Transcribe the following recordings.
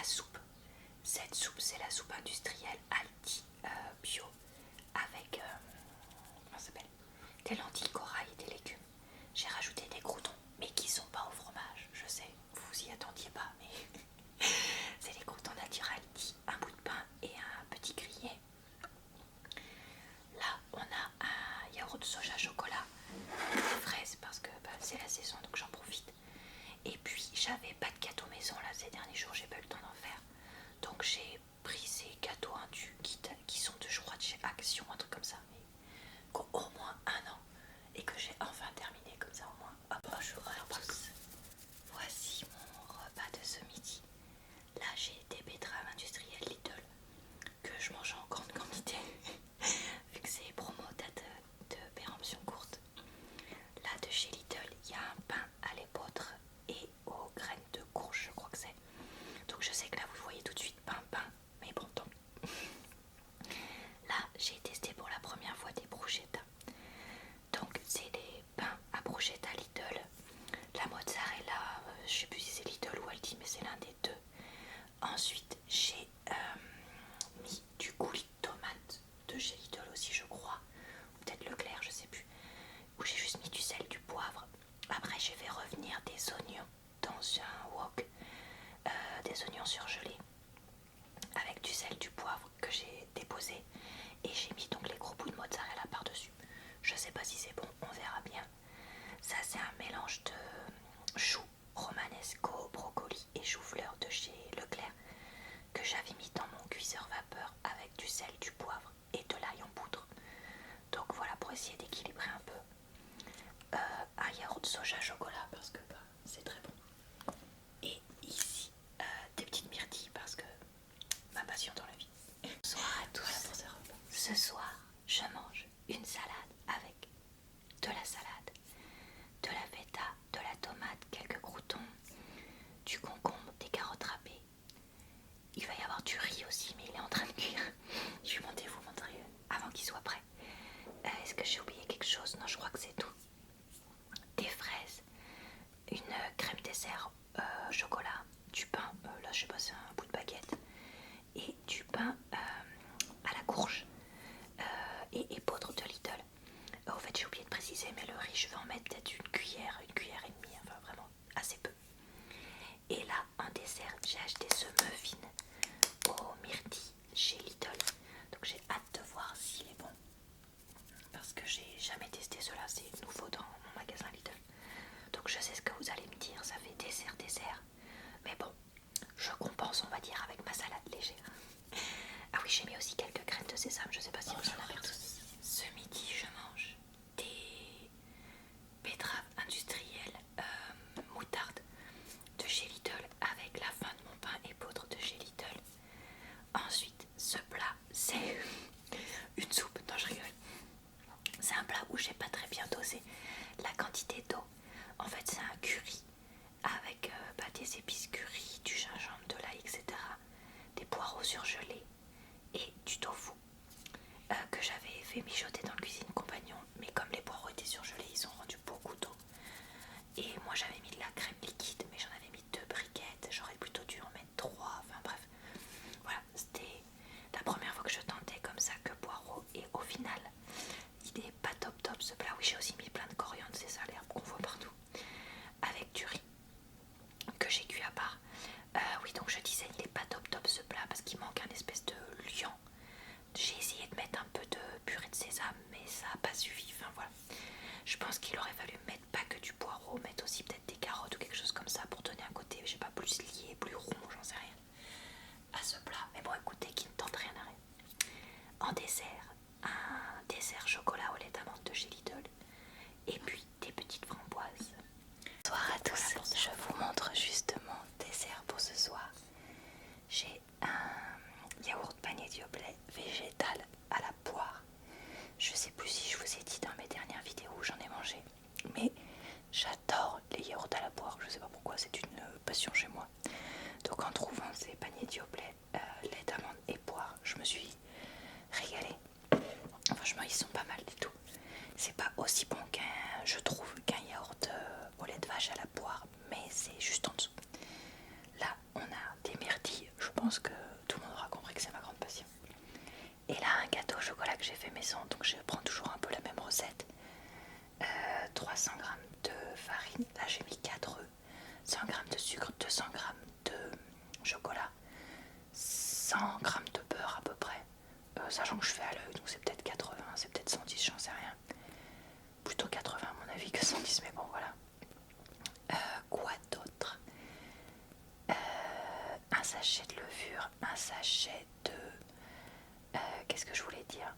soupe. Cette soupe, c'est la soupe industrielle Aldi bio avec comment ça s'appelle, des lentilles corail et des légumes. J'ai rajouté des croûtons, mais qui sont pas au fromage. Je sais, vous y attendiez pas, mais c'est des croûtons nature Aldi, un bout de pain et un petit grillé. Là, on a un yaourt de soja chocolat, des fraises parce que c'est la saison, donc j'en profite. Et puis, j'avais pas de gâteau maison là ces derniers jours, j'ai pas eu le temps d'en faire. Donc, j'ai pris ces gâteaux indus qui sont de, je crois, de chez Action, un truc comme ça, mais qui ont au moins 1 an et que j'ai enfin terminé comme ça au moins. Hop, bonjour à tous. Voici mon repas de ce midi. Là, j'ai des betteraves industrielles Lidl que je mange en grande quantité vu que c'est promo date de péremption courte. Là, de chez Lidl, il y a un pain à l'épeautre et aux graines de courge, je crois que c'est. Donc je sais que là vous voyez tout de suite pain, mais bon, tant pis. Là, j'ai testé pour la première fois des bruschetta. Donc c'est des pains à bruschetta Lidl. La mozzarella, je sais plus si c'est Lidl ou Aldi, mais c'est l'un des deux. Ensuite, j'ai mis du coulis de tomate de chez Lidl aussi, je crois. Ou peut-être Leclerc, je sais plus. Où j'ai juste mis du sel, du poivre. Après, je vais revenir des oignons dans un wok, des oignons surgelés avec du sel, du poivre que j'ai déposé. Et j'ai mis donc les gros bouts de mozzarella par-dessus. Je sais pas si c'est bon, on verra bien. Ça, c'est un mélange de choux romanesco, brocoli et chou-fleur de chez Leclerc que j'avais mis dans mon cuiseur vapeur avec du sel, du poivre et de l'ail en poudre. Donc voilà, pour essayer d'équilibrer un peu. Un yaourt de soja chocolat parce que c'est très bon. Et ici, des petites myrtilles parce que ma passion dans la vie. Bonsoir à tous. Voilà pour ce repas. Ce soir, je mange une salade avec de la salade, de la feta, de la tomate, quelques croûtons, du concombre, des carottes râpées. Il va y avoir du riz aussi, mais il est en train de cuire. Je vais vous montrer avant qu'il soit prêt. Est-ce que j'ai oublié quelque chose? Non, je crois que c'est tout. Des fraises, une crème dessert chocolat, du pain, là je sais pas, c'est un bout de baguette, et du pain à la courge et épeautre de Lidl. Au fait, j'ai oublié de préciser, mais le riz, je vais en mettre peut-être une cuillère et demie, enfin vraiment assez peu. Et là, en dessert, j'ai acheté ce muffin aux myrtilles chez Lidl. Donc j'ai hâte de voir s'il est bon. Parce que j'ai jamais testé cela, c'est nouveau dans mon magasin Lidl. Donc je sais ce que vous allez me dire, ça fait dessert. Mais bon, je compense, on va dire, avec ma salade légère. Ah oui, j'ai mis aussi quelques graines de sésame, je sais pas si vous en avez tous. Ce midi, je mange des betteraves industrielles moutarde de chez Lidl avec la fin de mon pain épeautre de chez Lidl. Ensuite, ce plat, c'est une soupe. Non, je rigole. C'est un plat où j'ai pas très bien dosé la quantité d'eau. En fait, c'est un curry avec des épices curry, du gingembre, de l'ail, etc. Des poireaux surgelés et du tofu que j'avais fait mijoter dans le cuisine compagnon. Mais comme les poireaux étaient surgelés, ils ont rendu beaucoup d'eau. Et moi, j'avais mis de la crème liquide, mais j'en avais mis 2 briquettes. J'aurais plutôt dû en mettre 3. Enfin bref, voilà, c'était la première fois que je tentais comme ça que poireaux. Et au final, il est pas top ce plat. Oui, j'ai aussi mis plein de coriandre, c'est ça l'herbe qu'on voit partout, avec du riz que j'ai cuit à part. Oui, donc je disais, il est pas top ce plat parce qu'il manque un espèce de liant. J'ai essayé de mettre un peu de purée de sésame, mais ça n'a pas suffi. Enfin voilà, je pense qu'il aurait fallu mettre pas que du poireau, mettre aussi peut-être des carottes ou quelque chose comme ça pour donner un côté, je sais pas, plus lié, plus rond, j'en sais rien, à ce plat. Mais bon, écoutez, qui ne tente rien à rien. En dessert, un dessert chocolat au lait d'amande de chez Lidl et puis des petites framboises. Bonsoir à tous, voilà, je vous montre justement le dessert pour ce soir. J'ai un yaourt panier Dioplay végétal à la poire. Je sais plus si je vous ai dit dans mes dernières vidéos où j'en ai mangé, mais j'adore les yaourts à la poire, je sais pas pourquoi, c'est une passion chez moi. Donc en trouvant ces paniers Dioplay lait d'amande et poire, je me suis régalée. Franchement, ils sont pas mal du tout. C'est pas aussi bon je trouve qu'un yaourt au lait de vache à la poire, mais c'est juste en dessous. Là, on a des myrtilles pense que tout le monde aura compris que c'est ma grande passion. Et là, un gâteau au chocolat que j'ai fait maison, donc je prends toujours un peu la même recette. 300 g de farine, là j'ai mis 4 œufs, 100 g de sucre, 200 g de chocolat, 100 g de beurre à peu près, sachant que je fais à l'œil, donc c'est peut-être 80, c'est peut-être 110, j'en sais rien. Plutôt 80 à mon avis que 110, mais bon voilà. Quoi d'autre? Un sachet de levure, un sachet de... qu'est-ce que je voulais dire?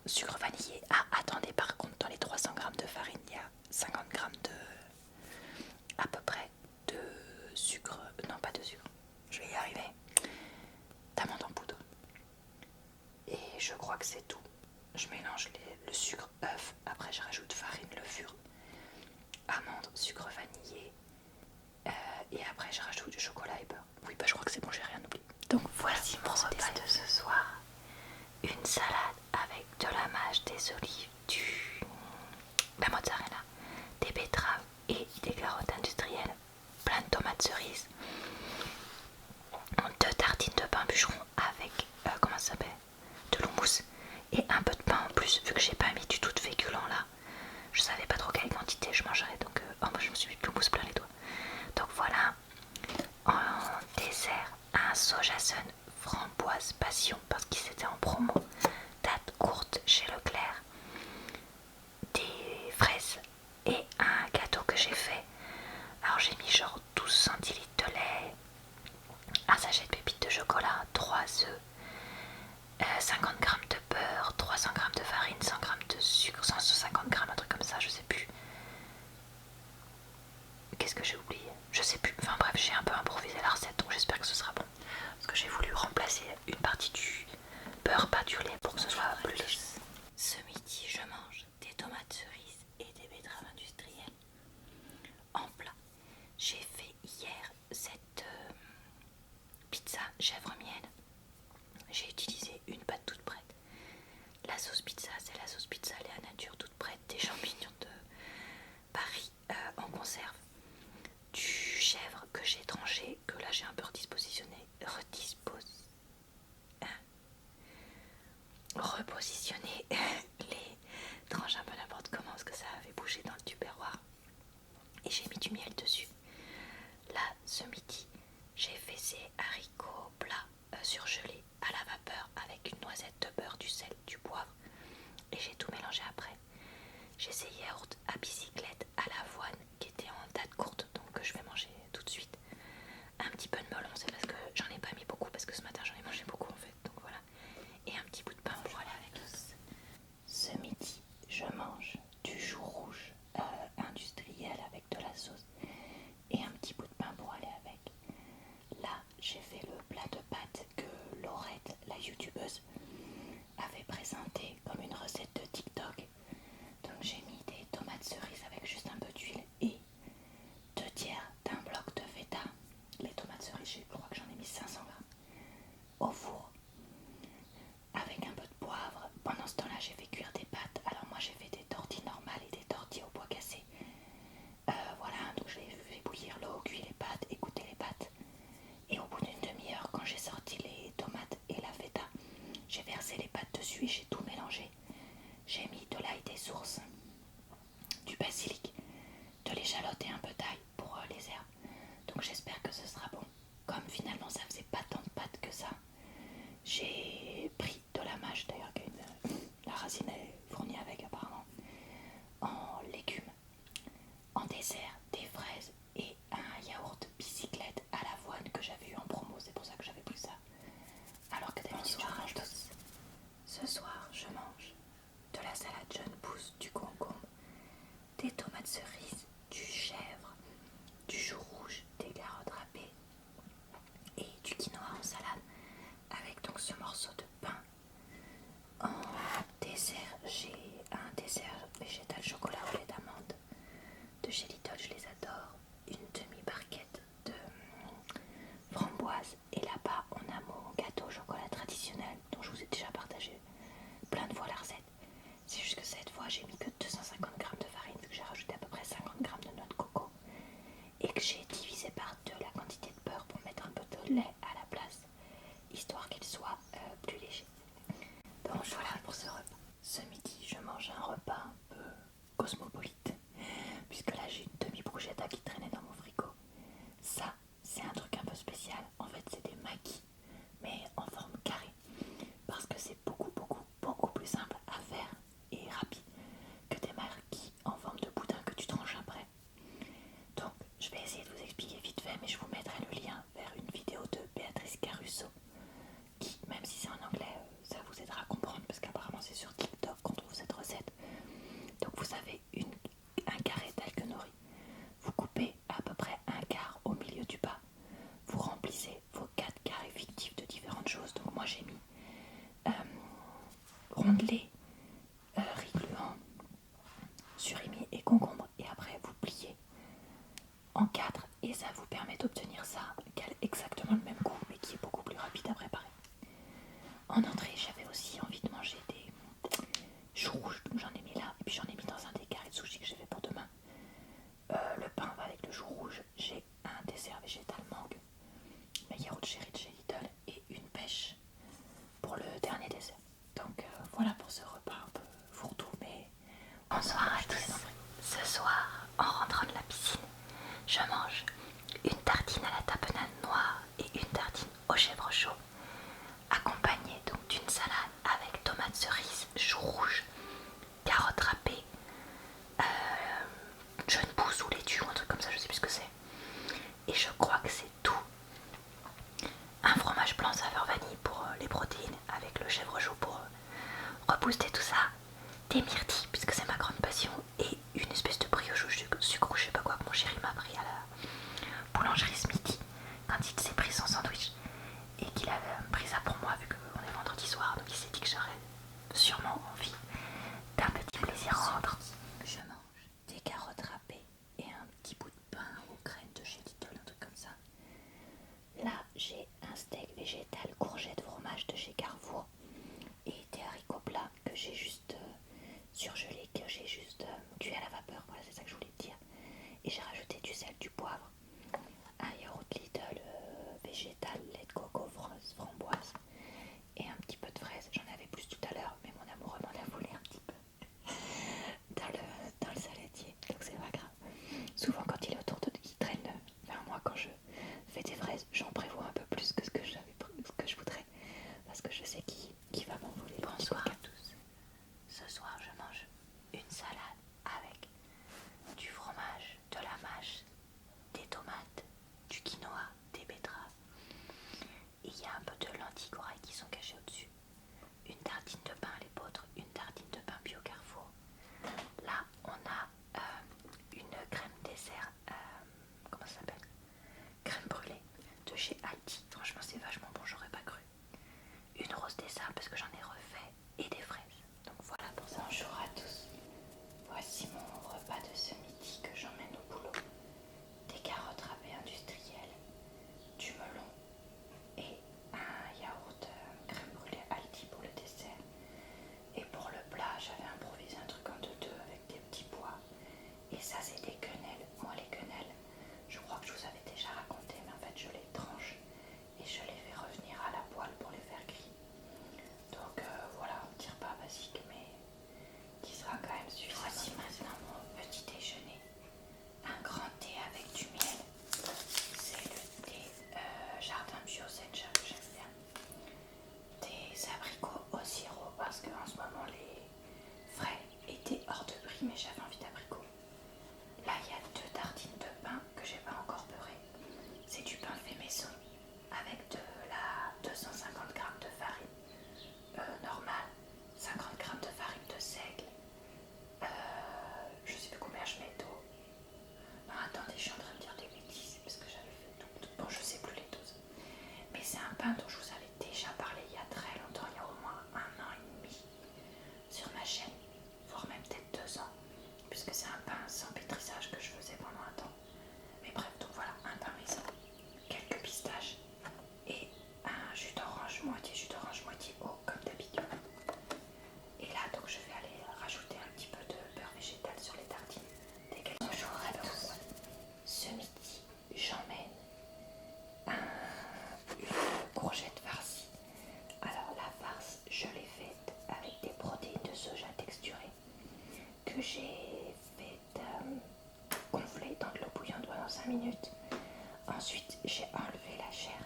Sucre vanillé. Ah, attendez, par contre, dans les 300 g de farine, il y a 50 g de... à peu près de sucre... non, pas de sucre. Je vais y arriver. D'amande en poudre. Et je crois que c'est tout. Je mélange le sucre, œuf. Après, je rajoute farine, levure, amande, sucre vanillé. Et après, je rajoute du chocolat et beurre. Oui, bah je crois que c'est bon, j'ai rien oublié. Donc voici mon repas de ce soir. Une salade avec de la mâche, des olives, la mozzarella, des betteraves et des carottes industrielles, plein de tomates cerises, 2 tartines de pain bûcheron avec, comment ça s'appelle, de l'houmous et un peu de pain en plus, vu que j'ai pas mis du tout de féculents là. Je savais pas trop quelle quantité je mangerais, donc moi je me suis mis de l'houmous plein les doigts. Donc voilà, en dessert, un sojason framboise passion parce qu'ils étaient en promo, date courte chez Leclerc, des fraises et un gâteau que j'ai fait. Alors j'ai mis genre 12 centilitres de lait, un sachet de pépites de chocolat, 3 œufs, 50 g de beurre, 300 g de farine, 100 g de sucre, 150 g, un truc comme ça, je sais plus. Qu'est-ce que j'ai oublié? Je sais plus. Enfin bref, j'ai un peu improvisé la recette, donc j'espère que ce sera bon. Parce que j'ai voulu remplacer une partie du beurre par du lait pour que ce soit plus léger. Ce midi, je mange des tomates cerises et des betteraves industrielles en plat. J'ai fait hier cette pizza chèvre-miel. J'ai utilisé une pâte toute prête. La sauce pizza, c'est la sauce pizza Léa Nature toute prête, des champignons de Paris en conserve, du chèvre que j'ai tranché, que là j'ai un peu repositionné les tranches un peu n'importe comment parce que ça avait bougé dans le tupperware, et j'ai mis du miel dessus. Là, ce midi, j'ai fait ces haricots plats surgelés à la vapeur avec une noisette de beurre, du sel, du poivre, et j'ai tout mélangé après. J'ai ces yaourts à bicyclette à l'avoine qui étaient en date courte, donc que je vais manger tout de suite. Un petit peu de melon, c'est parce que j'en ai pas mis beaucoup, parce que ce matin j'en ai mangé beaucoup en fait, donc voilà. Et un petit bout de pain pour aller avec. Ce midi, je mange du chou rouge industriel avec de la sauce et un petit bout de pain pour aller avec. Là, j'ai fait le plat de pâtes que Laurette, la youtubeuse, avait présenté comme une recette de TikTok. Donc j'ai mis des tomates cerises avec juste un peu d'huile et 2 tiers d'un bloc de feta. Les tomates cerises, je crois que j'en ai mis 500 grammes au four avec un peu de poivre. Pendant ce temps-là, j'ai fait cuire des pâtes. Alors moi, j'ai fait des tortilles normales et des tortilles au pois cassé. Voilà, donc j'ai fait bouillir l'eau, cuire les pâtes, égoutter les pâtes. Et au bout d'une demi-heure, quand j'ai sorti les tomates et la feta, j'ai versé les pâtes dessus et j'ai tout mélangé. J'ai mis de l'ail des sources, du basilic, de l'échalote et un peu d'ail pour les herbes. Donc j'espère que ce sera bon. Comme finalement ça faisait pas tant de pâtes que ça, histoire qu'il soit plus léger. Donc voilà pour ce repas. Ce midi, je mange un repas un peu cosmopolite, puisque là j'ai une demi-bruschetta qui traînait dans mon frigo. Ça, c'est un truc un peu spécial. En fait, c'est des maquis, mais en forme carrée, parce que c'est beaucoup plus simple à faire et rapide que des maquis en forme de boudin que tu tranches après. Donc, je vais essayer de vous expliquer vite fait, mais je vous mettrai le lien vers une vidéo de Béatrice Caruso qui, même si c'est en anglais, ça vous aidera à comprendre parce qu'apparemment c'est sur TikTok qu'on trouve cette recette. Donc vous avez un carré d'algues nori, vous coupez à peu près un quart au milieu du bas, vous remplissez vos 4 carrés fictifs de différentes choses. Donc moi j'ai mis rondelets, riz gluant, surimi et concombre, et après vous pliez en 4 et ça vous permet d'obtenir ça qui a exactement le même goût mais qui est beaucoup plus rapide à préparer. En entrée, j'avais aussi envie de manger des choux rouges, donc j'en ai mis là, et puis j'en ai mis dans un des carrés de sushi que j'ai fait pour demain. Le pain va avec le chou rouge, j'ai un dessert végétal mangue, un yaourt chéri de chez Lidl et une pêche pour le dernier dessert. Donc voilà pour ce repas un peu fourre-tout, mais bonsoir à tous. Ce soir, en rentrant de la piscine, je mange une tartine à la tapenade noire et une tartine au chèvre chaud, accompagnée donc d'une salade avec tomates cerises, choux rouges, carottes râpées, jeunes pousses ou laitue ou un truc comme ça, je sais plus ce que c'est. Et je crois que c'est tout. Un fromage blanc saveur vanille pour les protéines avec le chèvre chaud pour rebooster tout ça. Des myrtilles puisque c'est ma grande passion et une espèce de brioche au sucre ou je sais pas quoi que mon chéri m'a pris à la boulangerie ce midi quand il s'est pris son sandwich et qu'il avait pris ça pour moi vu qu'on est vendredi soir, donc il s'est dit que j'aurais sûrement envie d'un petit plaisir rentre. Je mange des carottes râpées et un petit bout de pain aux graines de chez Lidl, un truc comme ça. Là j'ai un steak végétal courgette fromage de chez Carrefour et des haricots plats que j'ai juste surgelés, que j'ai juste cuit à la vapeur, voilà c'est ça que je voulais te dire. Et j'ai rajouté du sel, du poivre, un yaourt Lidl végétal, lait de coco, framboise et un petit peu de fraise. J'en avais plus tout à l'heure, mais mon amoureux m'en a volé un petit peu dans le saladier, donc c'est pas grave. Souvent quand il est autour de il traîne vers moi quand je fais des fraises, j'en prévois un peu plus que ce que je voudrais, parce que je sais qui va m'en voler. Bonsoir à tous. Ce soir je mange une salade avec du fromage, de la mâche, des tomates, du quinoa, des betteraves. Et il y a un peu de lentilles corail qui sont cachées au-dessus. Une tartine de pain à l'épeautre, une tartine de pain bio Carrefour. Là, on a une crème dessert, comment ça s'appelle ? Crème brûlée de chez Aldi. Franchement, c'est vachement bon, j'aurais pas cru. Une rose des sables parce que j'en ai refait et des fraises. Donc voilà pour ça. Bonjour à tous. Voici mon repas de ce midi que j'emmène au boulot. Des carottes râpées industrielles, du melon et un yaourt crème brûlée Aldi pour le dessert. Et pour le plat, j'avais improvisé un truc en deux avec des petits pois. Et ça, c'est des quenelles. Moi, les quenelles, je crois que je vous avais déjà raconté, mais en fait, je les tranche et je les fais revenir à la poêle pour les faire griller. Donc voilà, un petit repas basique, mais qui sera quand même suffisant. Voici maintenant mon petit déjeuner. Un grand thé avec du miel. C'est le thé Jardin Bio Sencha que j'aime bien. Des abricots au sirop parce qu'en ce moment les frais étaient hors de prix, mais j'avais envie d'abricots. Là il y a 2 tartines de pain que j'ai pas encore beurré. C'est du pain fait maison avec de la 250 g de farine normale, 50 g de farine de seigle, je sais plus combien je mets d'eau. Non attendez, je suis en train de dire des bêtises parce que j'avais fait tout. Bon, je sais plus les doses. Mais c'est un pain dont je vous avais déjà parlé il y a très longtemps, il y a au moins 1 an et demi sur ma chaîne, voire même peut-être 2 ans, puisque c'est un pain sans pétrissage que je faisais pendant un temps. Mais bref, donc voilà, un pain maison, quelques pistaches et un jus d'orange, moitié eau comme d'habitude. Et là donc je vais aller rajouter un petit peu de beurre végétal sur les tartines. Bonjour à tous. Ce midi j'emmène une courgette farcie que j'ai fait gonfler dans de l'eau bouillante pendant 5 minutes. Ensuite, j'ai enlevé la chair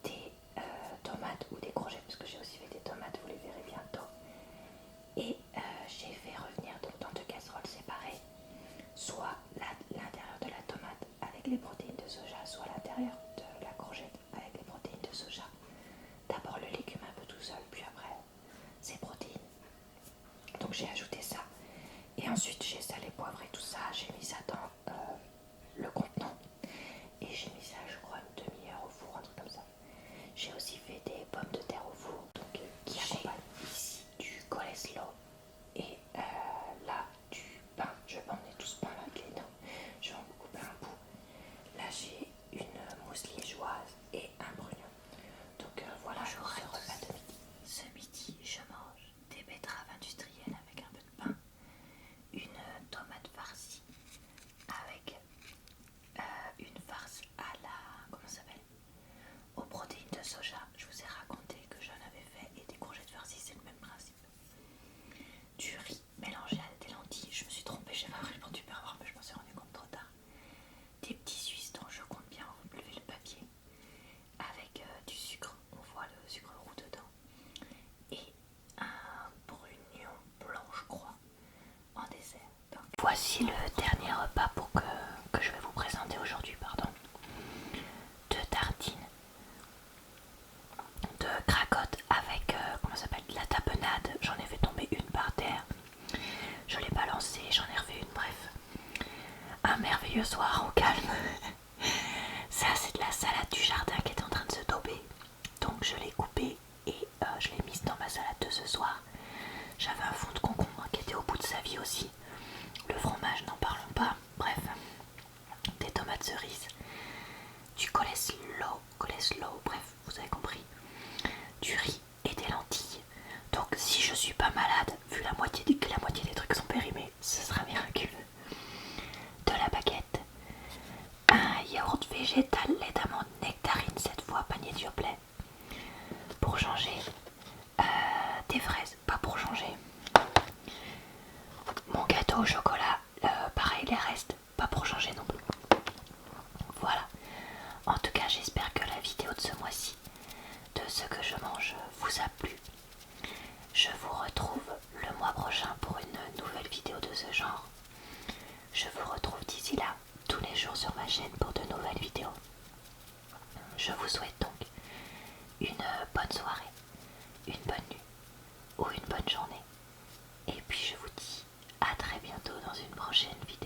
des tomates ou des courgettes, parce que j'ai aussi fait des tomates, vous les verrez bientôt. Et j'ai fait revenir donc dans 2 casseroles séparées, soit l'intérieur de la tomate avec les protéines de soja, soit l'intérieur de la courgette avec les protéines de soja. D'abord le légume un peu tout seul, puis après ses protéines. Donc j'ai ajouté ça. Et ensuite j'ai salé, poivré tout ça, j'ai mis ça dans le contenant. Et j'ai mis ça, je crois, une demi-heure au four, un truc comme ça. J'ai aussi fait des pommes de terre au four, donc qui accompagnent ici du coleslaw. Et là, du pain. Je vais pas emmener tout ce pain là avec les dents. Je vais en couper un bout. Là, j'ai une mousse liégeoise et un brugnon. Donc voilà, ce repas de midi. Ce midi, je mange des betteraves industrielles avec un peu de pain, une tomate farcie avec une farce à la, comment ça s'appelle, aux protéines de soja. Je vous ai raconté que j'en avais fait, et des courgettes farcies, c'est le même principe. Du riz mélangé à des lentilles. Je me suis trompée, j'ai pas pris le du pervoir, mais je m'en suis rendu compte trop tard. Des petits Suisses dont je compte bien relever le papier, avec du sucre, on voit le sucre roux dedans, et un brugnon blanc, je crois, en dessert. Donc, voici le dernier repas que je vais vous présenter aujourd'hui, pardon. 2 tartines de cracottes avec, comment ça s'appelle, de la tapenade. J'en ai fait tomber une par terre. Je l'ai balancée, j'en ai refait une, bref. Un merveilleux soir au calme. Ça, c'est de la salade du jardin qui est en train de se dober. Donc je l'ai coupée et je l'ai mise dans ma salade de ce soir. J'avais un fond de concombre qui était au bout de sa vie aussi. Le fromage, n'en parlons pas. Bref, des tomates cerises, du coleslaw, bref, vous avez compris. Du riz et des lentilles. Donc si je suis pas malade, vu que la moitié des trucs sont périmés, ce sera miraculeux. De la baguette, un yaourt végétal, lait d'amande, nectarine, cette fois panier de Yoplait. Pour changer, des fraises, pas pour changer. Mon gâteau au chocolat, pareil, les restes, pas pour changer non plus. Voilà. En tout cas, j'espère que la vidéo de ce mois-ci, de ce que je mange, vous a plu. Je vous retrouve le mois prochain pour une nouvelle vidéo de ce genre. Je vous retrouve d'ici là tous les jours sur ma chaîne pour de nouvelles vidéos. Je vous souhaite donc une bonne soirée, une bonne nuit ou une bonne journée. Et puis je vous dis à très bientôt dans une prochaine vidéo.